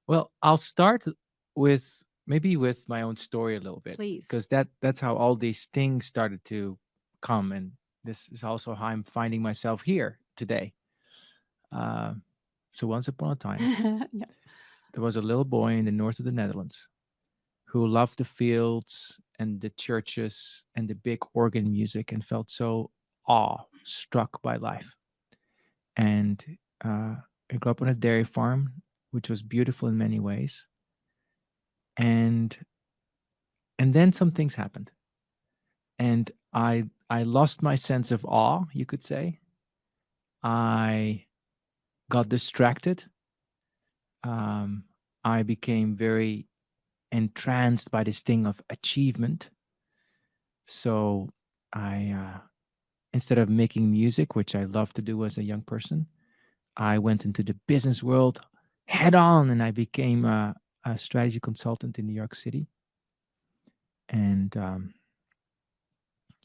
Well, I'll start with maybe with my own story a little bit, Please. because that's how all these things started to come, and this is also how I'm finding myself here today. Uh, so once upon a time, Yeah. there was a little boy in the north of the Netherlands who loved the fields and the churches and the big organ music and felt so awe struck by life. And I grew up on a dairy farm, which was beautiful in many ways. And then some things happened, and I lost my sense of awe. You could say I got distracted. Um, I became very entranced by this thing of achievement. So I instead of making music, which I loved to do as a young person, I went into the business world head on, and I became a strategy consultant in New York City. And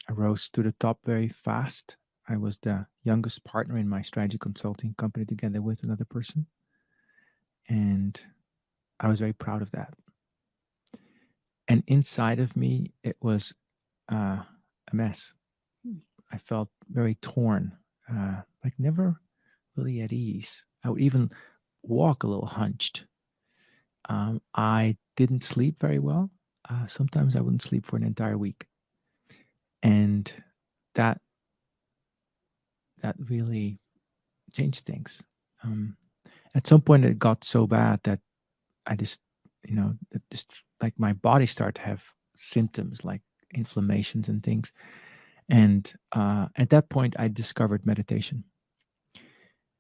I rose to the top very fast. I was the youngest partner in my strategy consulting company together with another person. And I was very proud of that. And inside of me, it was a mess. Mm. I felt very torn, like never really at ease. I would even walk a little hunched. I didn't sleep very well. Sometimes I wouldn't sleep for an entire week. And that that really changed things. Um, at some point, it got so bad that I just, it just like my body started to have symptoms like inflammations and things. And at that point, I discovered meditation.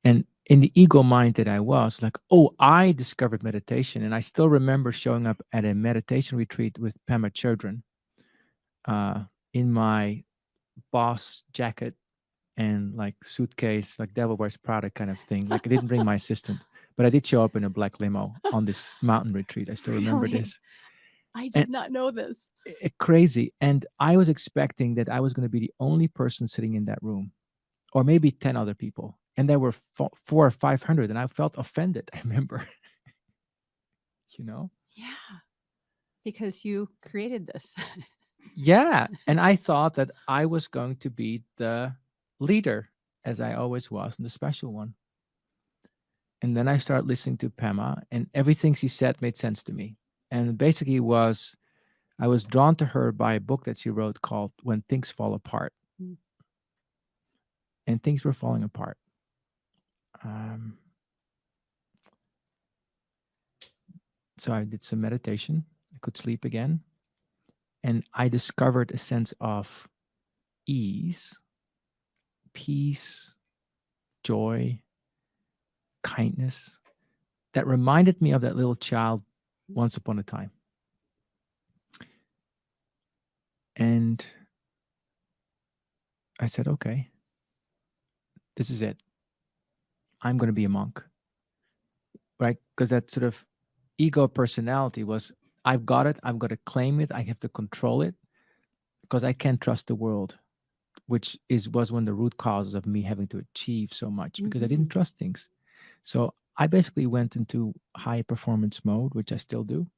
And in the ego mind that I was, like, oh, I discovered meditation. And I still remember showing up at a meditation retreat with Pema Chodron uh, in my boss jacket and like suitcase, like Devil Wears Prada kind of thing. Like I didn't bring my assistant, but I did show up in a black limo on this mountain retreat. I still remember Really? this. I And did not know this. crazy. And I was expecting that I was going to be the only person sitting in that room, or maybe 10 other people. And there were four or 500, and I felt offended. I remember, you know? Yeah, because you created this. Yeah. And I thought that I was going to be the leader, as I always was, and the special one. And then I started listening to Pema, and everything she said made sense to me. And basically, I was drawn to her by a book that she wrote called "When Things Fall Apart," Mm. and things were falling apart. Um, so I did some meditation. I could sleep again, and I discovered a sense of ease, peace, joy, kindness that reminded me of that little child once upon a time. And I said, okay, this is it. I'm going to be a monk, right? Because that sort of ego personality was, I've got it, I'm going to claim it, I have to control it because I can't trust the world, which was one of the root causes of me having to achieve so much because I didn't Mhm. trust things. So I basically went into high performance mode, which I still do,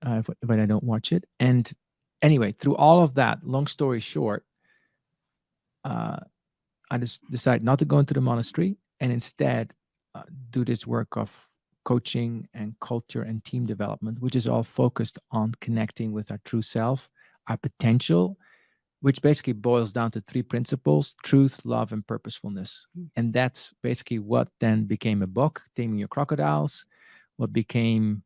when I don't watch it. And anyway, through all of that, long story short, uh, I just decided not to go into the monastery and instead do this work of coaching and culture and team development, which is all focused on connecting with our true self, our potential, which basically boils down to three principles: truth, love, and purposefulness. Mm. And that's basically what then became a book, Taming Your Crocodiles, what became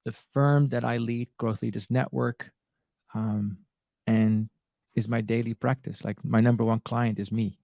the firm that I lead, Growth Leaders Network, and is my daily practice. Like my number one client is me.